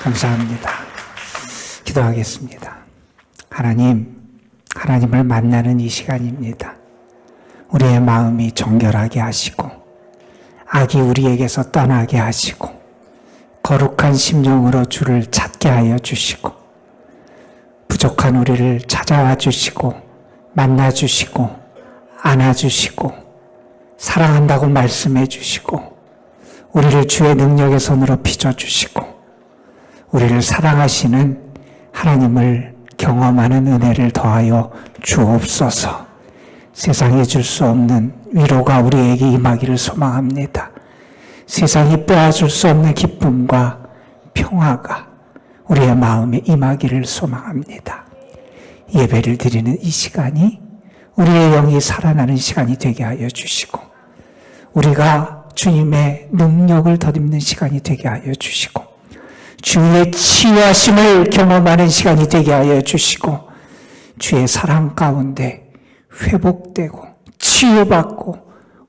감사합니다. 기도하겠습니다. 하나님을 만나는 이 시간입니다. 우리의 마음이 정결하게 하시고 악이 우리에게서 떠나게 하시고 거룩한 심령으로 주를 찾게 하여 주시고 부족한 우리를 찾아와 주시고 만나 주시고 안아 주시고 사랑한다고 말씀해 주시고 우리를 주의 능력의 손으로 빚어 주시고 우리를 사랑하시는 하나님을 경험하는 은혜를 더하여 주옵소서. 세상에 줄 수 없는 위로가 우리에게 임하기를 소망합니다. 세상이 빼앗을 수 없는 기쁨과 평화가 우리의 마음에 임하기를 소망합니다. 예배를 드리는 이 시간이 우리의 영이 살아나는 시간이 되게 하여 주시고 우리가 주님의 능력을 덧입는 시간이 되게 하여 주시고 주의 치유하심을 경험하는 시간이 되게 하여 주시고 주의 사랑 가운데 회복되고 치유받고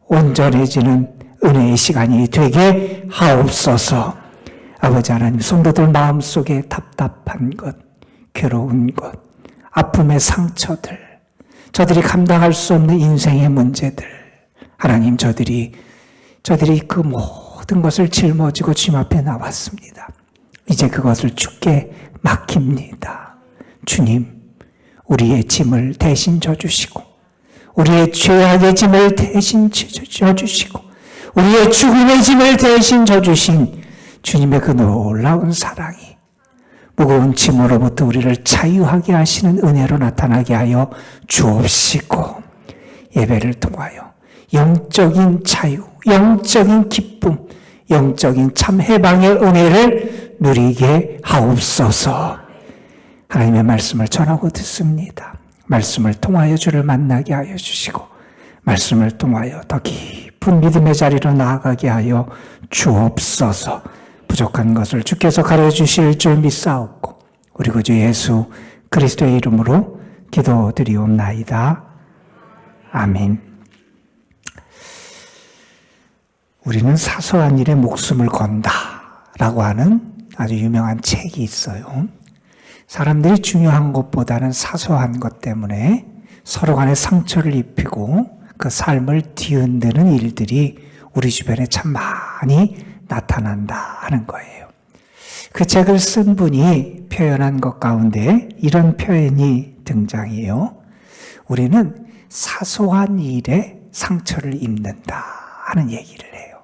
온전해지는 은혜의 시간이 되게 하옵소서. 아버지 하나님, 성도들 마음속에 답답한 것, 괴로운 것, 아픔의 상처들, 저들이 감당할 수 없는 인생의 문제들, 하나님 저들이 그 모든 것을 짊어지고 주님 앞에 나왔습니다. 이제 그것을 주께 맡깁니다. 주님, 우리의 짐을 대신 져주시고 우리의 죄악의 짐을 대신 져주시고 우리의 죽음의 짐을 대신 져주신 주님의 그 놀라운 사랑이 무거운 짐으로부터 우리를 자유하게 하시는 은혜로 나타나게 하여 주옵시고 예배를 통하여 영적인 자유, 영적인 기쁨, 영적인 참 해방의 은혜를 누리게 하옵소서. 하나님의 말씀을 전하고 듣습니다. 말씀을 통하여 주를 만나게 하여 주시고 말씀을 통하여 더 깊은 믿음의 자리로 나아가게 하여 주옵소서. 부족한 것을 주께서 가르쳐주실 줄 믿사옵고 우리 구주 예수 그리스도의 이름으로 기도드리옵나이다. 아멘. 우리는 사소한 일에 목숨을 건다 라고 하는 아주 유명한 책이 있어요. 사람들이 중요한 것보다는 사소한 것 때문에 서로 간에 상처를 입히고 그 삶을 뒤흔드는 일들이 우리 주변에 참 많이 나타난다 하는 거예요. 그 책을 쓴 분이 표현한 것 가운데 이런 표현이 등장해요. 우리는 사소한 일에 상처를 입는다 하는 얘기를 해요.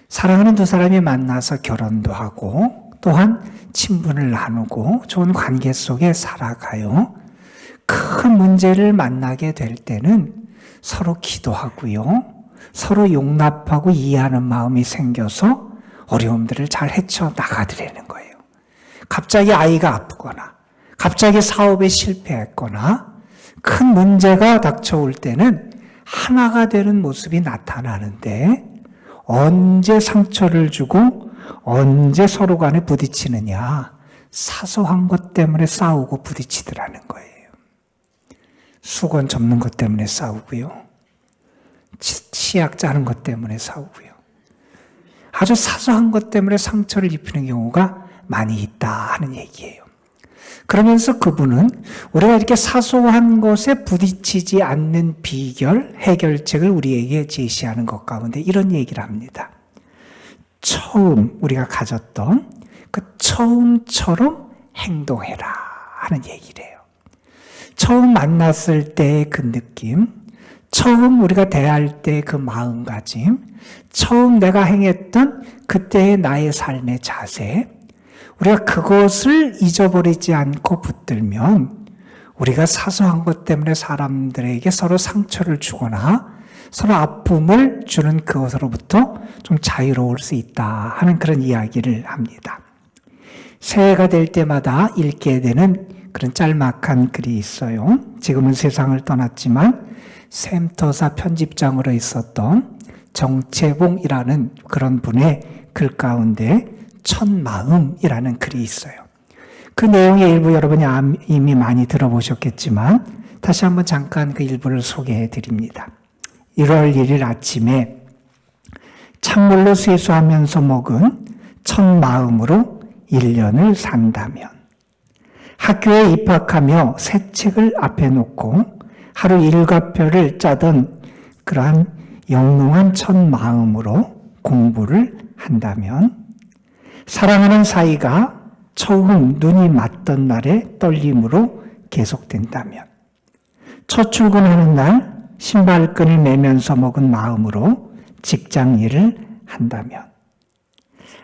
사랑하는 두 사람이 만나서 결혼도 하고 또한 친분을 나누고 좋은 관계 속에 살아가요. 큰 문제를 만나게 될 때는 서로 기도하고요. 서로 용납하고 이해하는 마음이 생겨서 어려움들을 잘 헤쳐나가드리는 거예요. 갑자기 아이가 아프거나 갑자기 사업에 실패했거나 큰 문제가 닥쳐올 때는 하나가 되는 모습이 나타나는데 언제 상처를 주고 언제 서로 간에 부딪히느냐. 사소한 것 때문에 싸우고 부딪히더라는 거예요. 수건 접는 것 때문에 싸우고요. 치약 짜는 것 때문에 싸우고요. 아주 사소한 것 때문에 상처를 입히는 경우가 많이 있다 하는 얘기예요. 그러면서 그분은 우리가 이렇게 사소한 것에 부딪히지 않는 비결, 해결책을 우리에게 제시하는 것 가운데 이런 얘기를 합니다. 처음 우리가 가졌던 그 처음처럼 행동해라 하는 얘기를 해요. 처음 만났을 때의 그 느낌, 처음 우리가 대할 때 그 마음가짐, 처음 내가 행했던 그때의 나의 삶의 자세, 우리가 그것을 잊어버리지 않고 붙들면 우리가 사소한 것 때문에 사람들에게 서로 상처를 주거나 서로 아픔을 주는 그것으로부터 좀 자유로울 수 있다 하는 그런 이야기를 합니다. 새해가 될 때마다 읽게 되는 그런 짤막한 글이 있어요. 지금은 세상을 떠났지만 샘터사 편집장으로 있었던 정채봉이라는 그런 분의 글 가운데 첫마음이라는 글이 있어요. 그 내용의 일부 여러분이 이미 많이 들어보셨겠지만 다시 한번 잠깐 그 일부를 소개해 드립니다. 1월 1일 아침에 찬물로 세수하면서 먹은 첫마음으로 1년을 산다면, 학교에 입학하며 새 책을 앞에 놓고 하루 일과표를 짜던 그러한 영롱한 첫 마음으로 공부를 한다면, 사랑하는 사이가 처음 눈이 맞던 날의 떨림으로 계속된다면, 첫 출근하는 날 신발끈을 매면서 먹은 마음으로 직장 일을 한다면,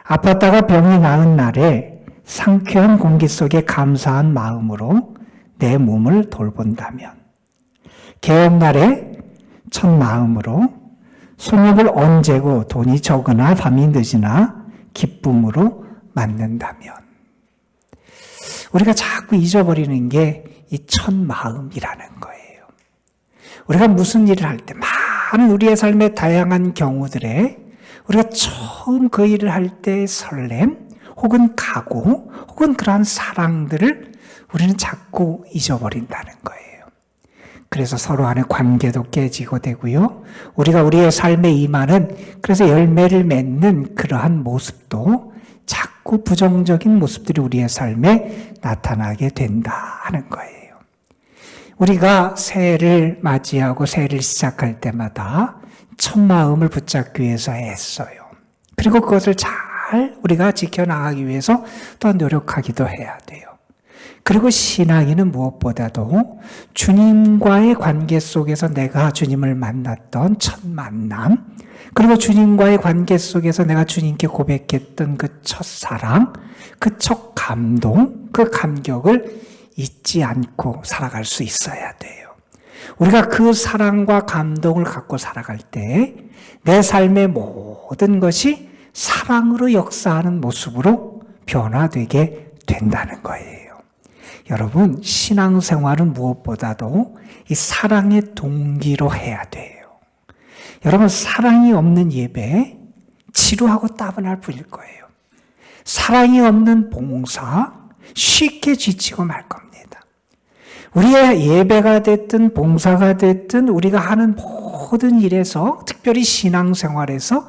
아팠다가 병이 나은 날에 상쾌한 공기 속에 감사한 마음으로 내 몸을 돌본다면, 개업날에 첫 마음으로 손익을 언제고 돈이 적으나 밤이 늦으나 기쁨으로 맞는다면, 우리가 자꾸 잊어버리는 게 이 첫 마음이라는 거예요. 우리가 무슨 일을 할 때, 많은 우리의 삶의 다양한 경우들에 우리가 처음 그 일을 할 때의 설렘, 혹은 각오, 혹은 그러한 사랑들을 우리는 자꾸 잊어버린다는 거예요. 그래서 서로 간의 관계도 깨지고 되고요. 우리가 우리의 삶에 임하는, 그래서 열매를 맺는 그러한 모습도 자꾸 부정적인 모습들이 우리의 삶에 나타나게 된다 하는 거예요. 우리가 새해를 맞이하고 새해를 시작할 때마다 첫 마음을 붙잡기 위해서 애써요. 그리고 그것을 잘 우리가 지켜나가기 위해서 또 노력하기도 해야 돼요. 그리고 신앙인은 무엇보다도 주님과의 관계 속에서 내가 주님을 만났던 첫 만남, 그리고 주님과의 관계 속에서 내가 주님께 고백했던 그 첫 사랑, 그 첫 감동, 그 감격을 잊지 않고 살아갈 수 있어야 돼요. 우리가 그 사랑과 감동을 갖고 살아갈 때 내 삶의 모든 것이 사랑으로 역사하는 모습으로 변화되게 된다는 거예요. 여러분, 신앙생활은 무엇보다도 이 사랑의 동기로 해야 돼요. 여러분, 사랑이 없는 예배 지루하고 따분할 뿐일 거예요. 사랑이 없는 봉사 쉽게 지치고 말 겁니다. 우리의 예배가 됐든 봉사가 됐든 우리가 하는 모든 일에서, 특별히 신앙생활에서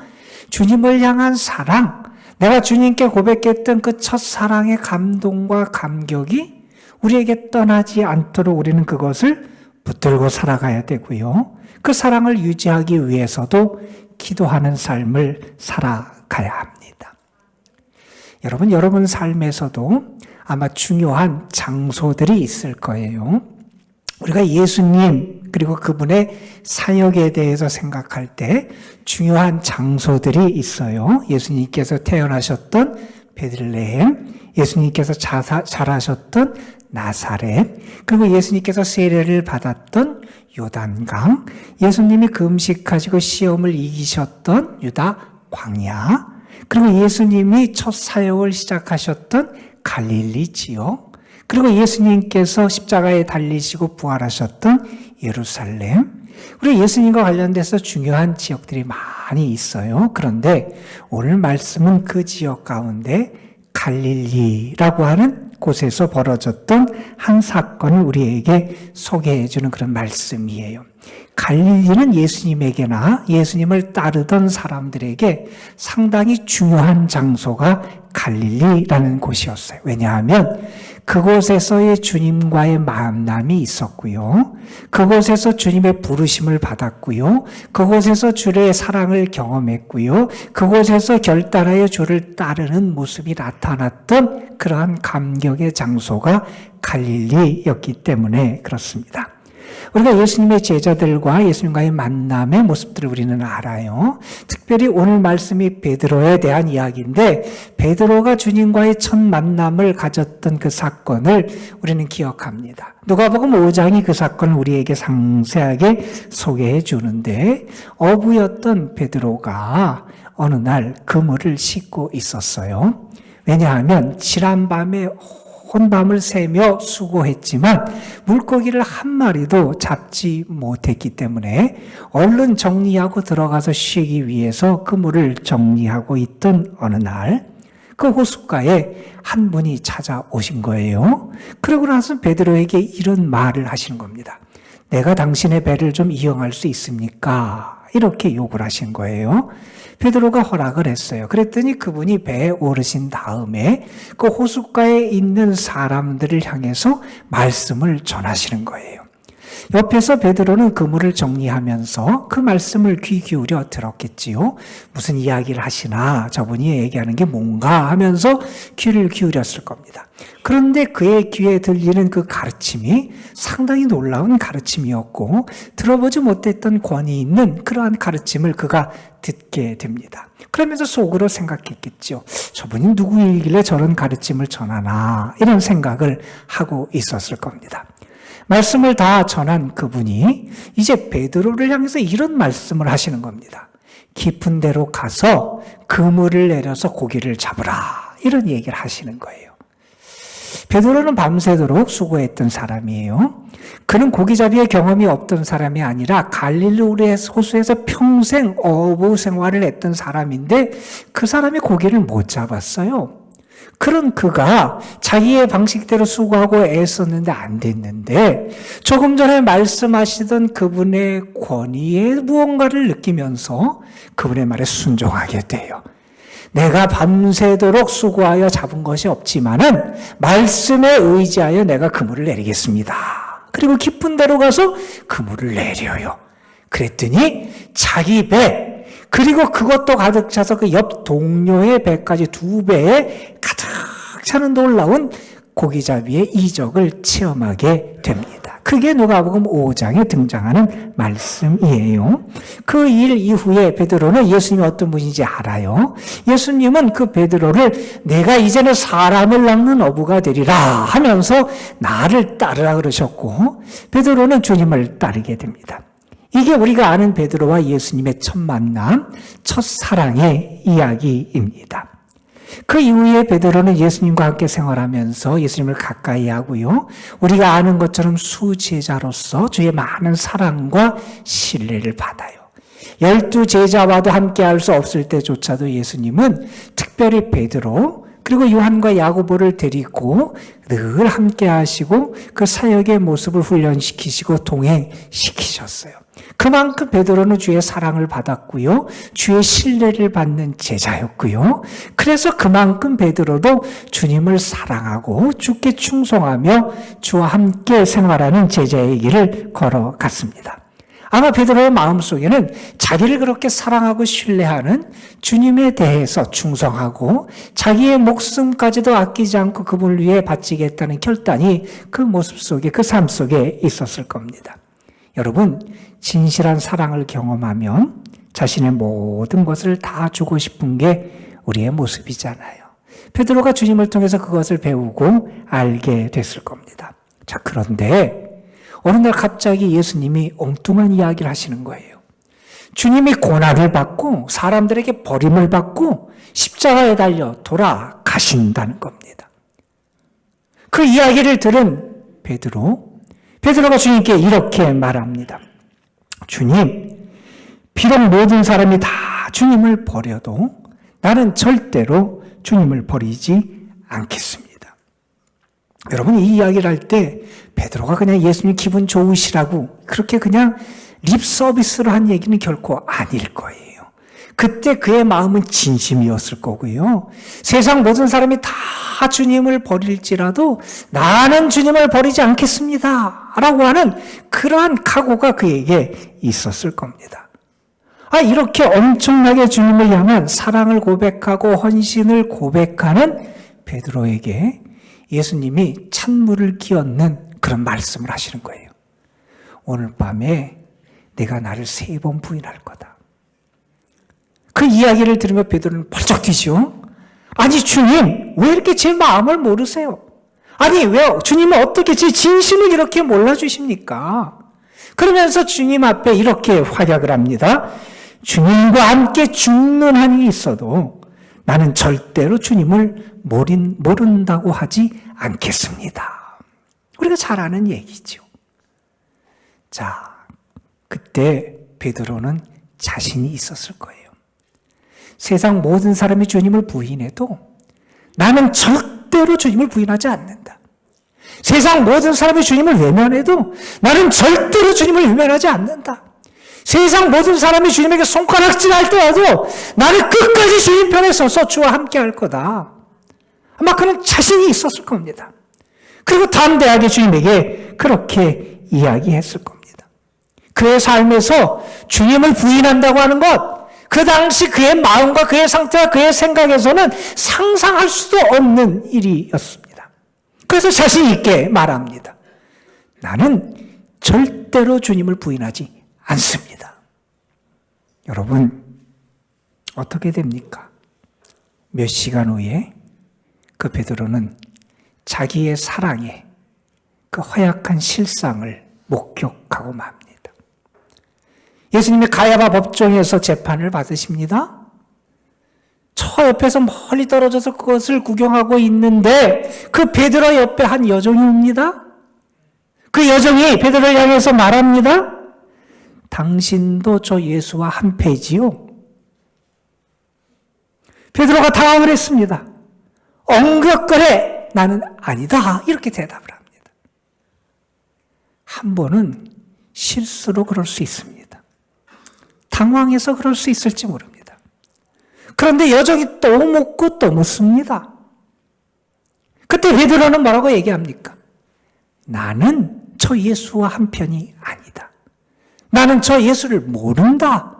주님을 향한 사랑, 내가 주님께 고백했던 그 첫 사랑의 감동과 감격이 우리에게 떠나지 않도록 우리는 그것을 붙들고 살아가야 되고요. 그 사랑을 유지하기 위해서도 기도하는 삶을 살아가야 합니다. 여러분 삶에서도 아마 중요한 장소들이 있을 거예요. 우리가 예수님 그리고 그분의 사역에 대해서 생각할 때 중요한 장소들이 있어요. 예수님께서 태어나셨던 베들레헴, 예수님께서 자라셨던 나사렛, 그리고 예수님께서 세례를 받았던 요단강, 예수님이 금식하시고 시험을 이기셨던 유다 광야, 그리고 예수님이 첫 사역을 시작하셨던 갈릴리 지역, 그리고 예수님께서 십자가에 달리시고 부활하셨던 예루살렘, 우리 예수님과 관련돼서 중요한 지역들이 많이 있어요. 그런데 오늘 말씀은 그 지역 가운데 갈릴리라고 하는 곳에서 벌어졌던 한 사건을 우리에게 소개해 주는 그런 말씀이에요. 갈릴리는 예수님에게나 예수님을 따르던 사람들에게 상당히 중요한 장소가 갈릴리라는 곳이었어요. 왜냐하면 그곳에서의 주님과의 만남이 있었고요. 그곳에서 주님의 부르심을 받았고요. 그곳에서 주의 사랑을 경험했고요. 그곳에서 결단하여 주를 따르는 모습이 나타났던 그러한 감격의 장소가 갈릴리였기 때문에 그렇습니다. 우리가 예수님의 제자들과 예수님과의 만남의 모습들을 우리는 알아요. 특별히 오늘 말씀이 베드로에 대한 이야기인데 베드로가 주님과의 첫 만남을 가졌던 그 사건을 우리는 기억합니다. 누가복음 5장이 그 사건을 우리에게 상세하게 소개해 주는데 어부였던 베드로가 어느 날 그물을 싣고 있었어요. 왜냐하면 지난 밤에 혼밤을 새며 수고했지만 물고기를 한 마리도 잡지 못했기 때문에 얼른 정리하고 들어가서 쉬기 위해서 그물을 정리하고 있던 어느 날 그 호숫가에 한 분이 찾아오신 거예요. 그러고 나서 베드로에게 이런 말을 하시는 겁니다. 내가 당신의 배를 좀 이용할 수 있습니까? 이렇게 요구를 하신 거예요. 베드로가 허락을 했어요. 그랬더니 그분이 배에 오르신 다음에 그 호숫가에 있는 사람들을 향해서 말씀을 전하시는 거예요. 옆에서 베드로는 그물을 정리하면서 그 말씀을 귀 기울여 들었겠지요. 무슨 이야기를 하시나, 저분이 얘기하는 게 뭔가 하면서 귀를 기울였을 겁니다. 그런데 그의 귀에 들리는 그 가르침이 상당히 놀라운 가르침이었고 들어보지 못했던 권위 있는 그러한 가르침을 그가 듣게 됩니다. 그러면서 속으로 생각했겠죠. 저분이 누구이길래 저런 가르침을 전하나, 이런 생각을 하고 있었을 겁니다. 말씀을 다 전한 그분이 이제 베드로를 향해서 이런 말씀을 하시는 겁니다. 깊은 데로 가서 그물을 내려서 고기를 잡으라, 이런 얘기를 하시는 거예요. 베드로는 밤새도록 수고했던 사람이에요. 그는 고기잡이의 경험이 없던 사람이 아니라 갈릴리 호수에서 평생 어부 생활을 했던 사람인데 그 사람이 고기를 못 잡았어요. 그런 그가 자기의 방식대로 수고하고 애썼는데 안 됐는데 조금 전에 말씀하시던 그분의 권위에 무언가를 느끼면서 그분의 말에 순종하게 돼요. 내가 밤새도록 수고하여 잡은 것이 없지만은 말씀에 의지하여 내가 그물을 내리겠습니다. 그리고 깊은 데로 가서 그물을 내려요. 그랬더니 자기 배, 그리고 그것도 가득 차서 그 옆 동료의 배까지 2배에 가득 차는 놀라운 고기잡이의 이적을 체험하게 됩니다. 그게 누가복음 5장에 등장하는 말씀이에요. 그 일 이후에 베드로는 예수님이 어떤 분인지 알아요. 예수님은 그 베드로를 내가 이제는 사람을 낚는 어부가 되리라 하면서 나를 따르라 그러셨고 베드로는 주님을 따르게 됩니다. 이게 우리가 아는 베드로와 예수님의 첫 만남, 첫 사랑의 이야기입니다. 그 이후에 베드로는 예수님과 함께 생활하면서 예수님을 가까이 하고요. 우리가 아는 것처럼 수제자로서 주의 많은 사랑과 신뢰를 받아요. 12제자와도 함께 할 수 없을 때조차도 예수님은 특별히 베드로 그리고 요한과 야고보를 데리고 늘 함께 하시고 그 사역의 모습을 훈련시키시고 동행시키셨어요. 그만큼 베드로는 주의 사랑을 받았고요. 주의 신뢰를 받는 제자였고요. 그래서 그만큼 베드로도 주님을 사랑하고 주께 충성하며 주와 함께 생활하는 제자의 길을 걸어갔습니다. 아마 베드로의 마음속에는 자기를 그렇게 사랑하고 신뢰하는 주님에 대해서 충성하고 자기의 목숨까지도 아끼지 않고 그분을 위해 바치겠다는 결단이 그 모습 속에, 그 삶 속에 있었을 겁니다. 여러분, 진실한 사랑을 경험하면 자신의 모든 것을 다 주고 싶은 게 우리의 모습이잖아요. 베드로가 주님을 통해서 그것을 배우고 알게 됐을 겁니다. 자, 그런데 어느 날 갑자기 예수님이 엉뚱한 이야기를 하시는 거예요. 주님이 고난을 받고 사람들에게 버림을 받고 십자가에 달려 돌아가신다는 겁니다. 그 이야기를 들은 베드로가 주님께 이렇게 말합니다. 주님, 비록 모든 사람이 다 주님을 버려도 나는 절대로 주님을 버리지 않겠습니다. 여러분, 이 이야기를 할 때 베드로가 그냥 예수님 기분 좋으시라고 그렇게 그냥 립 서비스로 한 얘기는 결코 아닐 거예요. 그때 그의 마음은 진심이었을 거고요. 세상 모든 사람이 다 주님을 버릴지라도 나는 주님을 버리지 않겠습니다 라고 하는 그러한 각오가 그에게 있었을 겁니다. 이렇게 엄청나게 주님을 향한 사랑을 고백하고 헌신을 고백하는 베드로에게 예수님이 찬물을 끼얹는 그런 말씀을 하시는 거예요. 오늘 밤에 내가 나를 3번 부인할 거다. 그 이야기를 들으며 베드로는 벌쩍 뛰죠. 아니 주님, 왜 이렇게 제 마음을 모르세요? 아니 왜 주님은 어떻게 제 진심을 이렇게 몰라주십니까? 그러면서 주님 앞에 이렇게 활약을 합니다. 주님과 함께 죽는 한이 있어도 나는 절대로 주님을 모른다고 하지 않겠습니다. 우리가 잘 아는 얘기죠. 자, 그때 베드로는 자신이 있었을 거예요. 세상 모든 사람이 주님을 부인해도 나는 절대로 주님을 부인하지 않는다. 세상 모든 사람이 주님을 외면해도 나는 절대로 주님을 외면하지 않는다. 세상 모든 사람이 주님에게 손가락질 할 때라도 나는 끝까지 주님 편에 서서 주와 함께 할 거다. 아마 그런 자신이 있었을 겁니다. 그리고 담대하게 주님에게 그렇게 이야기했을 겁니다. 그의 삶에서 주님을 부인한다고 하는 것, 그 당시 그의 마음과 그의 상태와 그의 생각에서는 상상할 수도 없는 일이었습니다. 그래서 자신 있게 말합니다. 나는 절대로 주님을 부인하지 않습니다. 여러분, 어떻게 됩니까? 몇 시간 후에 그 베드로는 자기의 사랑의 그 허약한 실상을 목격하고 맙니다. 예수님이 가야바 법정에서 재판을 받으십니다. 저 옆에서 멀리 떨어져서 그것을 구경하고 있는데 그 베드로 옆에 한 여종이 옵니다. 그 여종이 베드로를 향해서 말합니다. 당신도 저 예수와 한패지요? 베드로가 당황을 했습니다. 엉격거려 나는 아니다. 이렇게 대답을 합니다. 한 번은 실수로 그럴 수 있습니다. 당황해서 그럴 수 있을지 모릅니다. 그런데 여종이 또 묻고 또 묻습니다. 그때 베드로는 뭐라고 얘기합니까? 나는 저 예수와 한편이 아니다. 나는 저 예수를 모른다.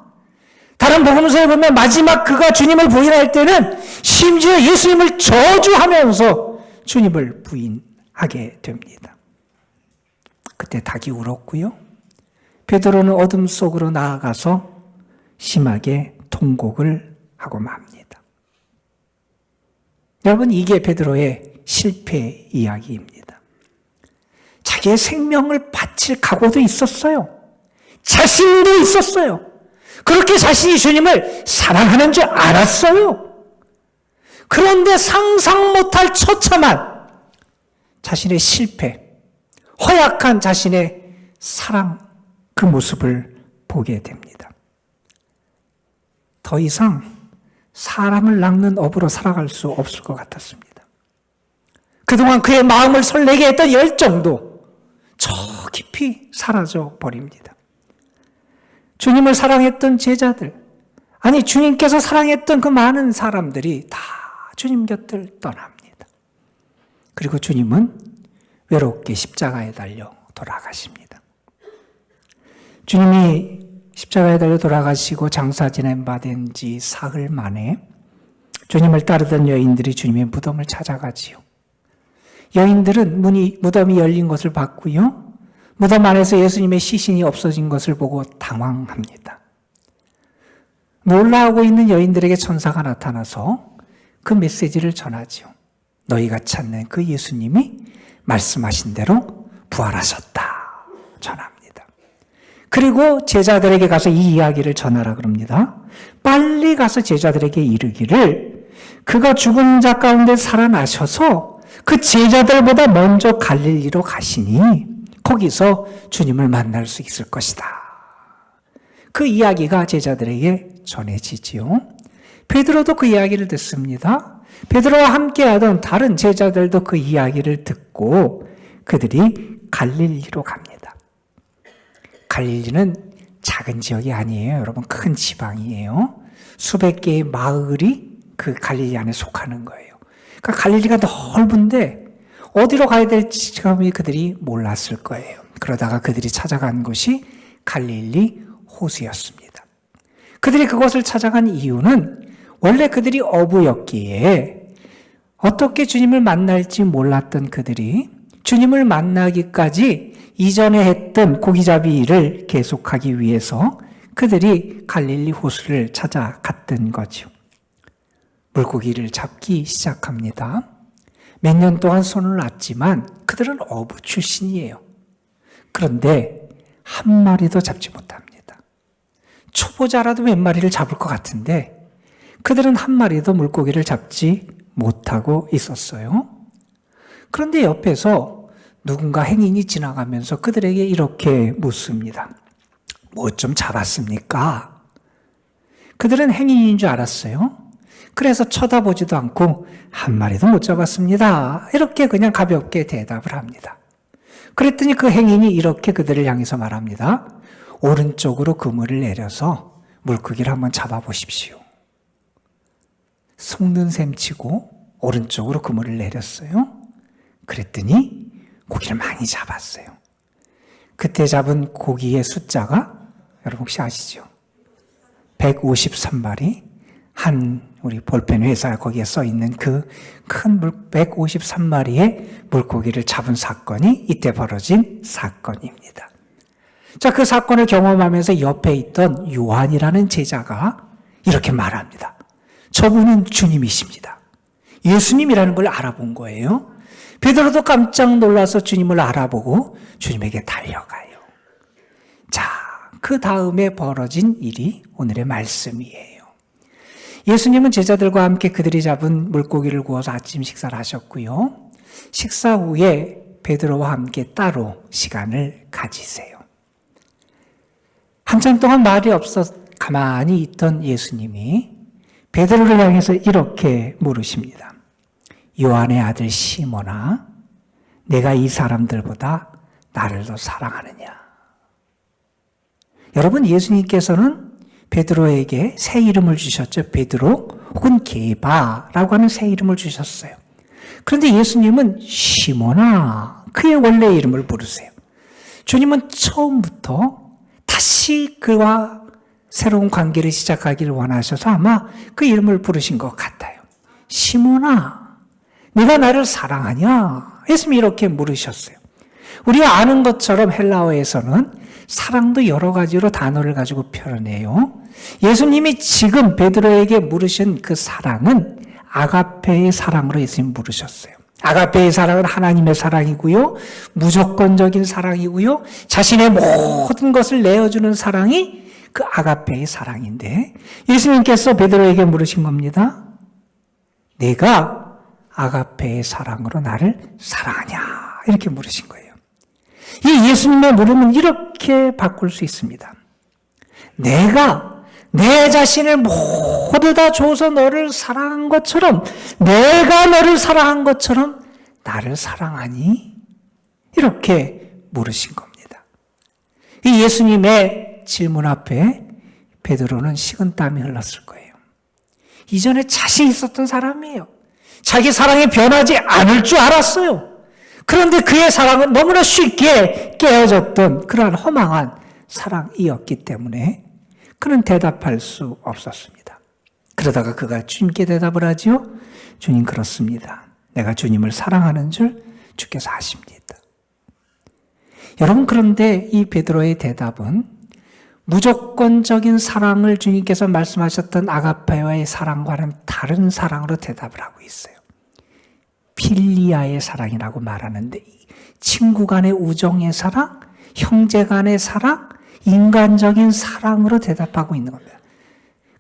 다른 복음서에 보면 마지막 그가 주님을 부인할 때는 심지어 예수님을 저주하면서 주님을 부인하게 됩니다. 그때 닭이 울었고요. 베드로는 어둠 속으로 나아가서 심하게 통곡을 하고 맙니다. 여러분, 이게 베드로의 실패 이야기입니다. 자기의 생명을 바칠 각오도 있었어요. 자신도 있었어요. 그렇게 자신이 주님을 사랑하는 줄 알았어요. 그런데 상상 못할 처참한 자신의 실패, 허약한 자신의 사랑, 그 모습을 보게 됩니다. 더 이상 사람을 낚는 업으로 살아갈 수 없을 것 같았습니다. 그동안 그의 마음을 설레게 했던 열정도 저 깊이 사라져 버립니다. 주님을 사랑했던 제자들, 아니 주님께서 사랑했던 그 많은 사람들이 다 주님 곁을 떠납니다. 그리고 주님은 외롭게 십자가에 달려 돌아가십니다. 주님이 십자가에 달려 돌아가시고 장사 지낸 바 된 지 사흘 만에 주님을 따르던 여인들이 주님의 무덤을 찾아가지요. 여인들은 무덤이 열린 것을 봤고요. 무덤 안에서 예수님의 시신이 없어진 것을 보고 당황합니다. 놀라하고 있는 여인들에게 천사가 나타나서 그 메시지를 전하지요. 너희가 찾는 그 예수님이 말씀하신 대로 부활하셨다. 전합니다. 그리고 제자들에게 가서 이 이야기를 전하라 그럽니다. 빨리 가서 제자들에게 이르기를 그가 죽은 자 가운데 살아나셔서 그 제자들보다 먼저 갈릴리로 가시니 거기서 주님을 만날 수 있을 것이다. 그 이야기가 제자들에게 전해지지요. 베드로도 그 이야기를 듣습니다. 베드로와 함께하던 다른 제자들도 그 이야기를 듣고 그들이 갈릴리로 갑니다. 갈릴리는 작은 지역이 아니에요. 여러분, 큰 지방이에요. 수백 개의 마을이 그 갈릴리 안에 속하는 거예요. 그러니까 갈릴리가 넓은데 어디로 가야 될지 그들이 몰랐을 거예요. 그러다가 그들이 찾아간 곳이 갈릴리 호수였습니다. 그들이 그곳을 찾아간 이유는 원래 그들이 어부였기에 어떻게 주님을 만날지 몰랐던 그들이 주님을 만나기까지 이전에 했던 고기잡이 일을 계속하기 위해서 그들이 갈릴리 호수를 찾아갔던 거죠. 물고기를 잡기 시작합니다. 몇 년 동안 손을 놨지만 그들은 어부 출신이에요. 그런데 한 마리도 잡지 못합니다. 초보자라도 몇 마리를 잡을 것 같은데 그들은 한 마리도 물고기를 잡지 못하고 있었어요. 그런데 옆에서 누군가 행인이 지나가면서 그들에게 이렇게 묻습니다. 뭐 좀 잡았습니까? 그들은 행인인 줄 알았어요. 그래서 쳐다보지도 않고 한 마리도 못 잡았습니다. 이렇게 그냥 가볍게 대답을 합니다. 그랬더니 그 행인이 이렇게 그들을 향해서 말합니다. 오른쪽으로 그물을 내려서 물고기를 한번 잡아보십시오. 속는 셈 치고 오른쪽으로 그물을 내렸어요. 그랬더니 고기를 많이 잡았어요. 그때 잡은 고기의 숫자가 여러분 혹시 아시죠? 153마리. 우리 볼펜 회사 거기에 써 있는 그 큰 153마리의 물고기를 잡은 사건이 이때 벌어진 사건입니다. 자, 그 사건을 경험하면서 옆에 있던 요한이라는 제자가 이렇게 말합니다. 저분은 주님이십니다. 예수님이라는 걸 알아본 거예요. 베드로도 깜짝 놀라서 주님을 알아보고 주님에게 달려가요. 자, 그 다음에 벌어진 일이 오늘의 말씀이에요. 예수님은 제자들과 함께 그들이 잡은 물고기를 구워서 아침 식사를 하셨고요. 식사 후에 베드로와 함께 따로 시간을 가지세요. 한참 동안 말이 없어 가만히 있던 예수님이 베드로를 향해서 이렇게 물으십니다. 요한의 아들 시몬아, 내가 이 사람들보다 나를 더 사랑하느냐? 여러분, 예수님께서는 베드로에게 새 이름을 주셨죠. 베드로 혹은 게바라고 하는 새 이름을 주셨어요. 그런데 예수님은 시몬아, 그의 원래 이름을 부르세요. 주님은 처음부터 다시 그와 새로운 관계를 시작하기를 원하셔서 아마 그 이름을 부르신 것 같아요. 시몬아, 네가 나를 사랑하냐? 예수님이 이렇게 물으셨어요. 우리가 아는 것처럼 헬라어에서는 사랑도 여러 가지로 단어를 가지고 표현해요. 예수님이 지금 베드로에게 물으신 그 사랑은 아가페의 사랑으로 예수님 물으셨어요. 아가페의 사랑은 하나님의 사랑이고요. 무조건적인 사랑이고요. 자신의 모든 것을 내어주는 사랑이 그 아가페의 사랑인데 예수님께서 베드로에게 물으신 겁니다. 내가 아가페의 사랑으로 나를 사랑하냐? 이렇게 물으신 거예요. 이 예수님의 물음은 이렇게 바꿀 수 있습니다. 내가 내 자신을 모두 다 줘서 너를 사랑한 것처럼 내가 너를 사랑한 것처럼 나를 사랑하니? 이렇게 물으신 겁니다. 이 예수님의 질문 앞에 베드로는 식은땀이 흘렀을 거예요. 이전에 자신 있었던 사람이에요. 자기 사랑이 변하지 않을 줄 알았어요. 그런데 그의 사랑은 너무나 쉽게 깨어졌던 그러한 허망한 사랑이었기 때문에 그는 대답할 수 없었습니다. 그러다가 그가 주님께 대답을 하지요. 주님, 그렇습니다. 내가 주님을 사랑하는 줄 주께서 아십니다. 여러분, 그런데 이 베드로의 대답은 무조건적인 사랑을 주님께서 말씀하셨던 아가페와의 사랑과는 다른 사랑으로 대답을 하고 있어요. 필리아의 사랑이라고 말하는데 친구 간의 우정의 사랑, 형제 간의 사랑, 인간적인 사랑으로 대답하고 있는 겁니다.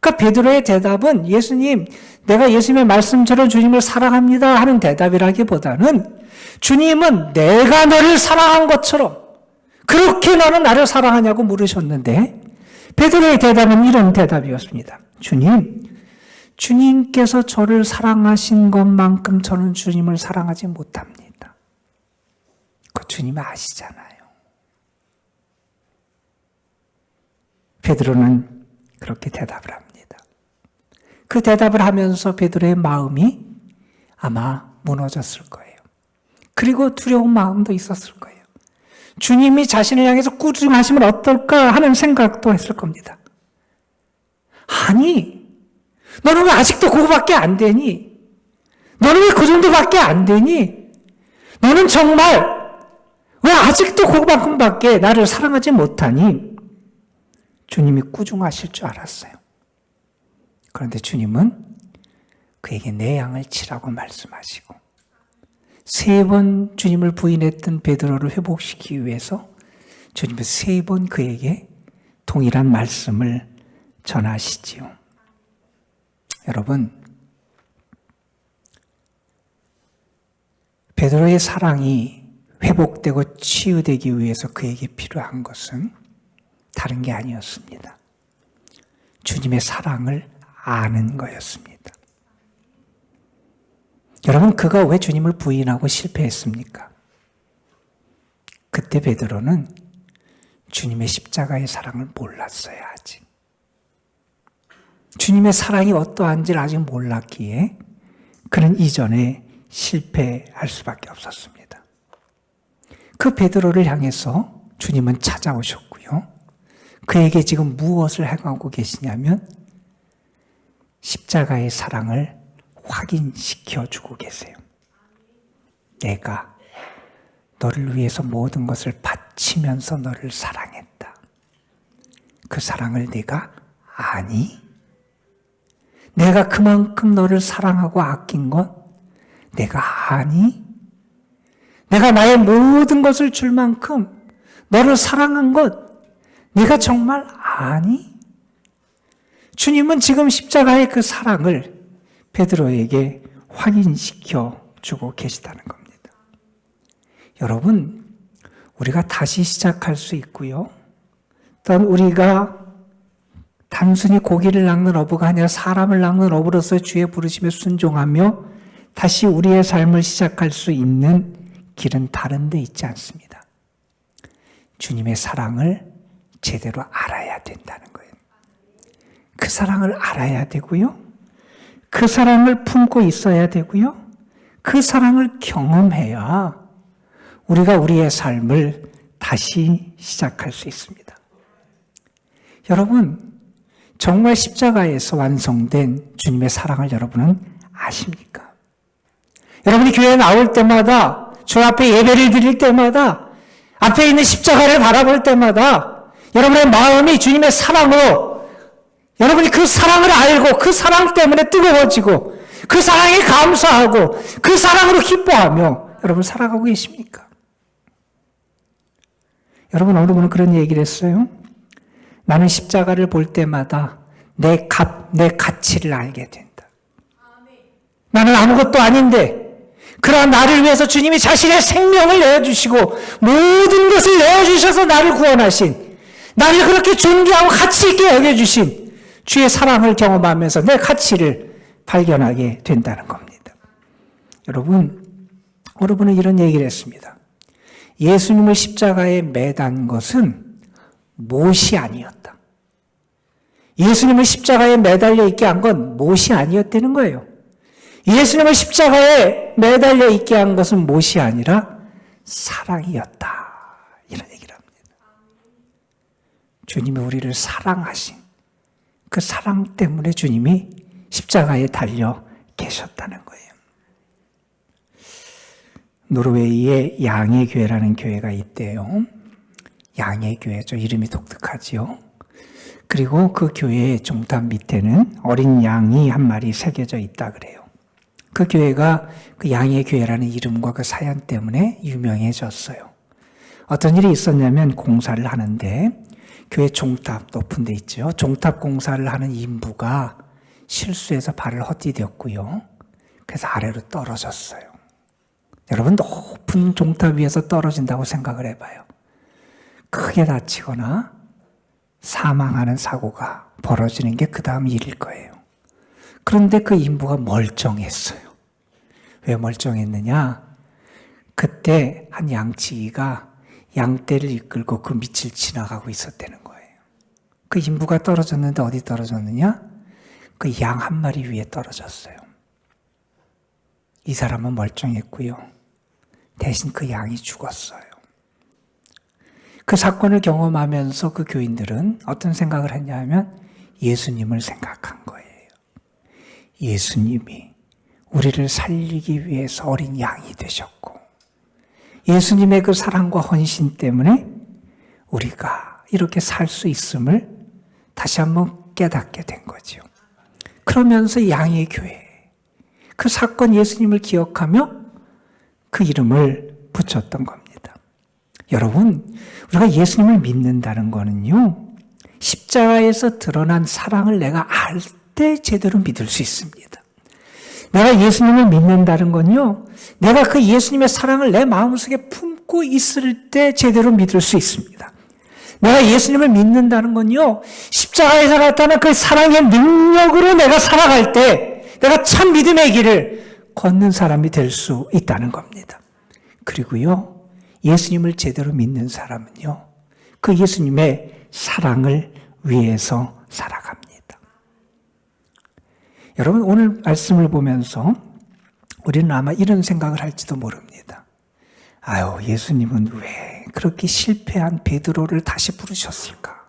그러니까 베드로의 대답은 예수님, 내가 예수님의 말씀처럼 주님을 사랑합니다 하는 대답이라기보다는 주님은 내가 너를 사랑한 것처럼 그렇게 너는 나를 사랑하냐고 물으셨는데 베드로의 대답은 이런 대답이었습니다. 주님께서 저를 사랑하신 것만큼 저는 주님을 사랑하지 못합니다. 그거 주님 아시잖아요. 베드로는 그렇게 대답을 합니다. 그 대답을 하면서 베드로의 마음이 아마 무너졌을 거예요. 그리고 두려운 마음도 있었을 거예요. 주님이 자신을 향해서 꾸중하시면 어떨까 하는 생각도 했을 겁니다. 아니, 너는 왜 아직도 그거밖에 안 되니? 너는 왜 그 정도밖에 안 되니? 너는 정말 왜 아직도 그거만큼밖에 나를 사랑하지 못하니? 주님이 꾸중하실 줄 알았어요. 그런데 주님은 그에게 내 양을 치라고 말씀하시고 3번 주님을 부인했던 베드로를 회복시키기 위해서 주님은 3번 그에게 동일한 말씀을 전하시지요. 여러분, 베드로의 사랑이 회복되고 치유되기 위해서 그에게 필요한 것은 다른 게 아니었습니다. 주님의 사랑을 아는 거였습니다. 여러분, 그가 왜 주님을 부인하고 실패했습니까? 그때 베드로는 주님의 십자가의 사랑을 몰랐어요, 아직. 주님의 사랑이 어떠한지를 아직 몰랐기에 그는 이전에 실패할 수밖에 없었습니다. 그 베드로를 향해서 주님은 찾아오셨고요. 그에게 지금 무엇을 행하고 계시냐면 십자가의 사랑을 확인시켜 주고 계세요. 내가 너를 위해서 모든 것을 바치면서 너를 사랑했다. 그 사랑을 네가 아니? 내가 그만큼 너를 사랑하고 아낀 것 내가 아니? 내가 나의 모든 것을 줄 만큼 너를 사랑한 것 네가 정말 아니? 주님은 지금 십자가의 그 사랑을 베드로에게 확인시켜 주고 계시다는 겁니다. 여러분, 우리가 다시 시작할 수 있고요. 또한 우리가 단순히 고기를 낚는 어부가 아니라 사람을 낚는 어부로서 주의 부르심에 순종하며 다시 우리의 삶을 시작할 수 있는 길은 다른 데 있지 않습니다. 주님의 사랑을 제대로 알아야 된다는 거예요. 그 사랑을 알아야 되고요. 그 사랑을 품고 있어야 되고요. 그 사랑을 경험해야 우리가 우리의 삶을 다시 시작할 수 있습니다. 여러분, 정말 십자가에서 완성된 주님의 사랑을 여러분은 아십니까? 여러분이 교회에 나올 때마다, 주 앞에 예배를 드릴 때마다, 앞에 있는 십자가를 바라볼 때마다 여러분의 마음이 주님의 사랑으로, 여러분이 그 사랑을 알고 그 사랑 때문에 뜨거워지고 그 사랑에 감사하고 그 사랑으로 기뻐하며 여러분 살아가고 계십니까? 여러분, 어느 분은 그런 얘기를 했어요. 나는 십자가를 볼 때마다 내 가치를 알게 된다. 나는 아무것도 아닌데 그러나 나를 위해서 주님이 자신의 생명을 내어주시고 모든 것을 내어주셔서 나를 구원하신, 나를 그렇게 존귀하고 가치 있게 여겨주신 주의 사랑을 경험하면서 내 가치를 발견하게 된다는 겁니다. 여러분은 이런 얘기를 했습니다. 예수님을 십자가에 매단 것은 못이 아니었다. 예수님을 십자가에 매달려 있게 한 건 못이 아니었다는 거예요. 예수님을 십자가에 매달려 있게 한 것은 못이 아니라 사랑이었다. 이런 얘기를 합니다. 주님이 우리를 사랑하신 그 사랑 때문에 주님이 십자가에 달려 계셨다는 거예요. 노르웨이에 양의 교회라는 교회가 있대요. 양의 교회죠. 이름이 독특하지요. 그리고 그 교회의 종탑 밑에는 어린 양이 한 마리 새겨져 있다 그래요. 그 교회가 그 양의 교회라는 이름과 그 사연 때문에 유명해졌어요. 어떤 일이 있었냐면 공사를 하는데 교회 종탑 높은 데 있죠. 종탑 공사를 하는 인부가 실수해서 발을 헛디뎠고요. 그래서 아래로 떨어졌어요. 여러분, 높은 종탑 위에서 떨어진다고 생각을 해봐요. 크게 다치거나 사망하는 사고가 벌어지는 게 그 다음 일일 거예요. 그런데 그 인부가 멀쩡했어요. 왜 멀쩡했느냐? 그때 한 양치기가 양떼를 이끌고 그 밑을 지나가고 있었다는 거예요. 그 인부가 떨어졌는데 어디 떨어졌느냐? 그 양 한 마리 위에 떨어졌어요. 이 사람은 멀쩡했고요. 대신 그 양이 죽었어요. 그 사건을 경험하면서 그 교인들은 어떤 생각을 했냐면 예수님을 생각한 거예요. 예수님이 우리를 살리기 위해서 어린 양이 되셨고 예수님의 그 사랑과 헌신 때문에 우리가 이렇게 살 수 있음을 다시 한번 깨닫게 된 거죠. 그러면서 양의 교회, 그 사건 예수님을 기억하며 그 이름을 붙였던 겁니다. 여러분, 우리가 예수님을 믿는다는 거는요, 십자가에서 드러난 사랑을 내가 알 때 제대로 믿을 수 있습니다. 내가 예수님을 믿는다는 건요, 내가 그 예수님의 사랑을 내 마음속에 품고 있을 때 제대로 믿을 수 있습니다. 내가 예수님을 믿는다는 건요, 십자가에서 나타난 그 사랑의 능력으로 내가 살아갈 때 내가 참 믿음의 길을 걷는 사람이 될 수 있다는 겁니다. 그리고요, 예수님을 제대로 믿는 사람은요, 그 예수님의 사랑을 위해서 살아갑니다. 여러분, 오늘 말씀을 보면서 우리는 아마 이런 생각을 할지도 모릅니다. 아유, 예수님은 왜 그렇게 실패한 베드로를 다시 부르셨을까?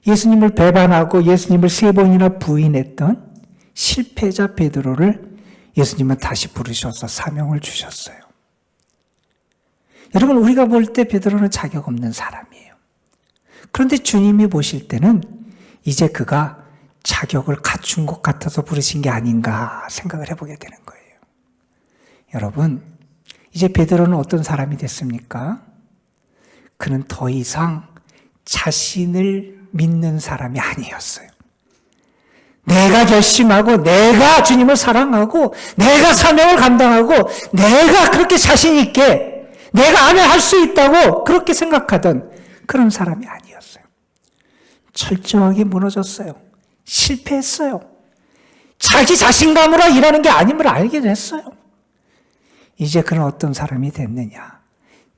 예수님을 배반하고 예수님을 3번이나 부인했던 실패자 베드로를 예수님은 다시 부르셔서 사명을 주셨어요. 여러분, 우리가 볼 때 베드로는 자격 없는 사람이에요. 그런데 주님이 보실 때는 이제 그가 자격을 갖춘 것 같아서 부르신 게 아닌가 생각을 해보게 되는 거예요. 여러분, 이제 베드로는 어떤 사람이 됐습니까? 그는 더 이상 자신을 믿는 사람이 아니었어요. 내가 결심하고 내가 주님을 사랑하고 내가 사명을 감당하고 내가 그렇게 자신 있게 내가 안에 할 수 있다고 그렇게 생각하던 그런 사람이 아니었어요. 철저하게 무너졌어요. 실패했어요. 자기 자신감으로 일하는 게 아님을 알게 됐어요. 이제 그는 어떤 사람이 됐느냐?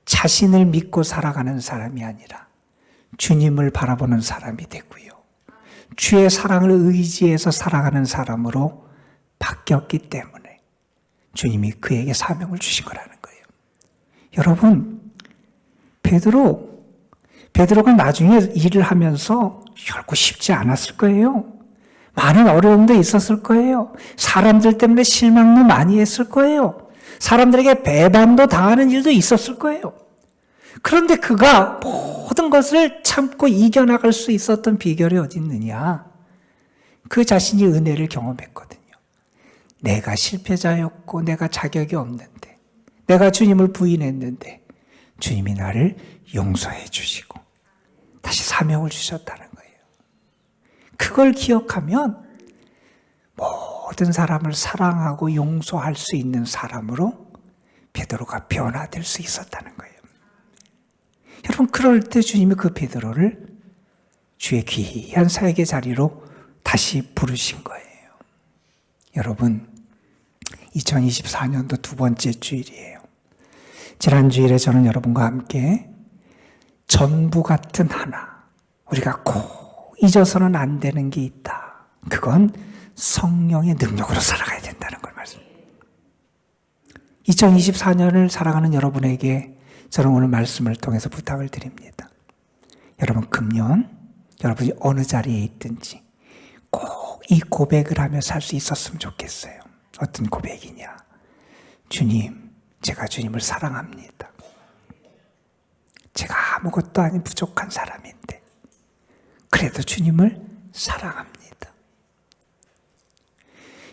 자신을 믿고 살아가는 사람이 아니라 주님을 바라보는 사람이 됐고요. 주의 사랑을 의지해서 살아가는 사람으로 바뀌었기 때문에 주님이 그에게 사명을 주신 거라는 거예요. 여러분, 베드로가 나중에 일을 하면서 결코 쉽지 않았을 거예요. 많은 어려움도 있었을 거예요. 사람들 때문에 실망도 많이 했을 거예요. 사람들에게 배반도 당하는 일도 있었을 거예요. 그런데 그가 모든 것을 참고 이겨나갈 수 있었던 비결이 어디 있느냐? 그 자신이 은혜를 경험했거든요. 내가 실패자였고 내가 자격이 없는데 내가 주님을 부인했는데 주님이 나를 용서해 주시고 다시 사명을 주셨다는 거예요. 그걸 기억하면 모든 사람을 사랑하고 용서할 수 있는 사람으로 베드로가 변화될 수 있었다는 거예요. 여러분, 그럴 때 주님이 그 베드로를 주의 귀한 사역의 자리로 다시 부르신 거예요. 여러분, 2024년도 두 번째 주일이에요. 지난 주일에 저는 여러분과 함께 전부 같은 하나, 우리가 꼭 잊어서는 안 되는 게 있다. 그건 성령의 능력으로 살아가야 된다는 걸 말씀드립니다. 2024년을 살아가는 여러분에게 저는 오늘 말씀을 통해서 부탁을 드립니다. 여러분, 금년 여러분이 어느 자리에 있든지 꼭 이 고백을 하며 살 수 있었으면 좋겠어요. 어떤 고백이냐? 주님, 제가 주님을 사랑합니다. 제가 아무것도 아닌 부족한 사람인데 그래도 주님을 사랑합니다.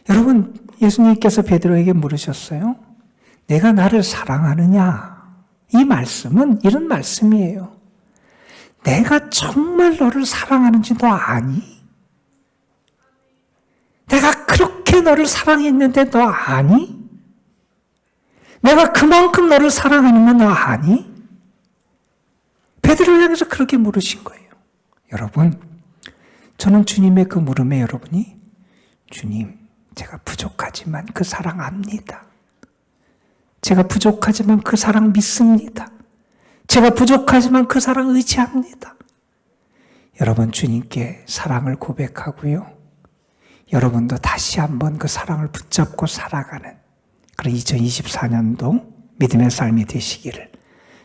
여러분, 예수님께서 베드로에게 물으셨어요. 내가 나를 사랑하느냐? 이 말씀은 이런 말씀이에요. 내가 정말 너를 사랑하는지 너 아니? 내가 그렇게 너를 사랑했는데 너 아니? 내가 그만큼 너를 사랑하는 건 너 아니? 베드로를 향해서 그렇게 물으신 거예요. 여러분, 저는 주님의 그 물음에 여러분이 주님, 제가 부족하지만 그 사랑 압니다. 제가 부족하지만 그 사랑 믿습니다. 제가 부족하지만 그 사랑 의지합니다. 여러분, 주님께 사랑을 고백하고요. 여러분도 다시 한번 그 사랑을 붙잡고 살아가는 그런 2024년도 믿음의 삶이 되시기를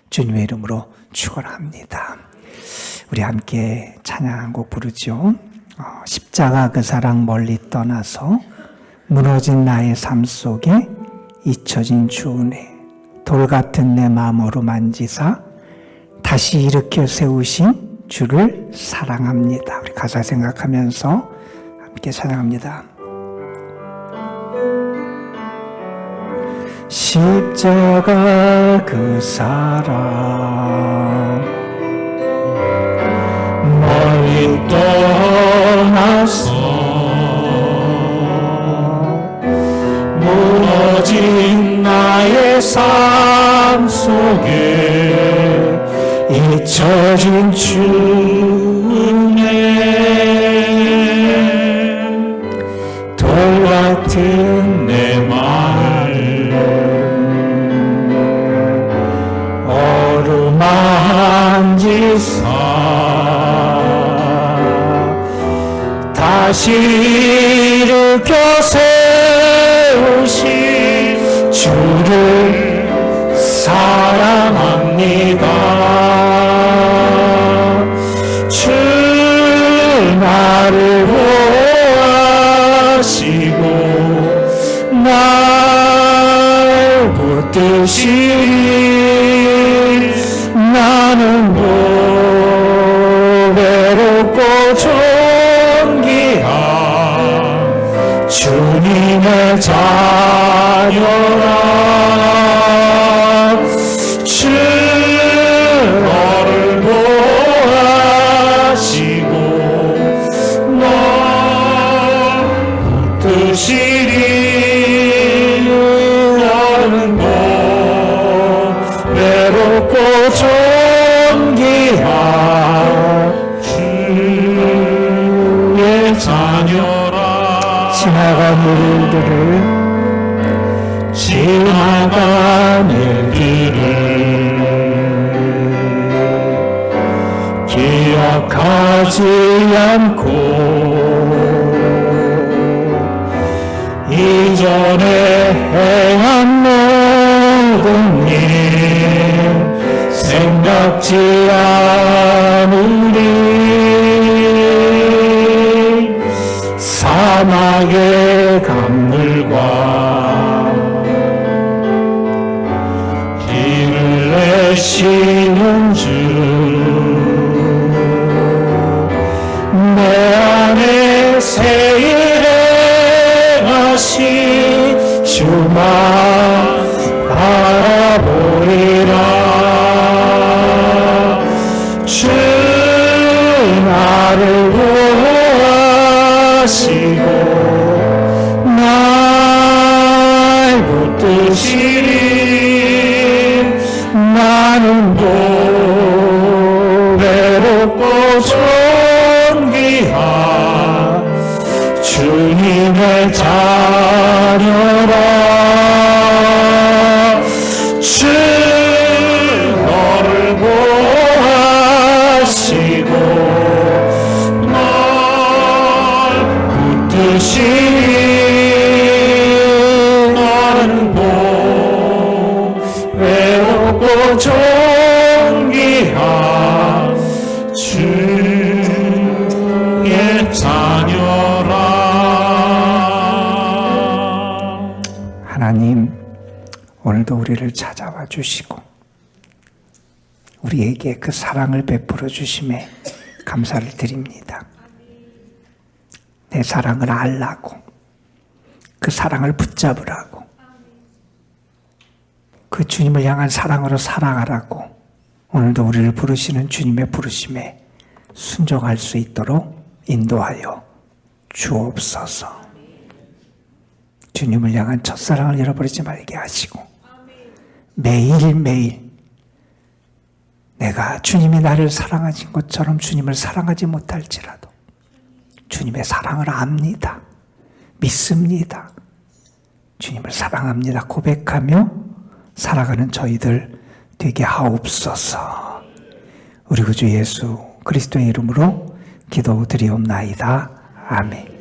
주님의 이름으로 축원합니다. 우리 함께 찬양 한 곡 부르죠. 십자가 그 사랑 멀리 떠나서 무너진 나의 삶 속에 잊혀진 주 은혜 돌 같은 내 마음으로 만지사 다시 일으켜 세우신 주를 사랑합니다. 우리 가사 생각하면서 함께 찬양합니다. 십자가 그 사랑 멀리 떠나서 무너진 나의 삶 속에 잊혀진 주네 돌 같은 내 마음 어루만지 다시 일으켜 세우신 주를 사랑합니다. 주 나를 보호하시고 날 붙드시니 나는 외롭고 존귀한 주님의 자녀라. 주 너를 보호하시고 널 붙드시니 너는 외롭고 존귀한 주의 자녀라. 지나간 일들을 기억하지 않고 이전에 행한 모든 일 생각지 않으리. 사막의 강물과 길을 내시는 주 내 안에 새일에 하신 주만 바라보리라. 주 나를 보호하시고 날 붙드시니 나는 외롭고 존귀한 주님의 자녀라. 주 너를 보호하시고 널 붙드시니 너는 외롭고 존귀한 주의 자녀라. 하나님, 오늘도 우리를 찾아와 주시고 우리에게 그 사랑을 베풀어 주심에 감사를 드립니다. 내 사랑을 알라고, 그 사랑을 붙잡으라고, 그 주님을 향한 사랑으로 살아가라고 오늘도 우리를 부르시는 주님의 부르심에 순종할 수 있도록 인도하여 주옵소서. 주님을 향한 첫사랑을 잃어버리지 말게 하시고 매일매일 내가 주님이 나를 사랑하신 것처럼 주님을 사랑하지 못할지라도 주님의 사랑을 압니다. 믿습니다. 주님을 사랑합니다. 고백하며 살아가는 저희들 되게 하옵소서. 우리 구주 예수 그리스도의 이름으로 기도드리옵나이다. 아멘.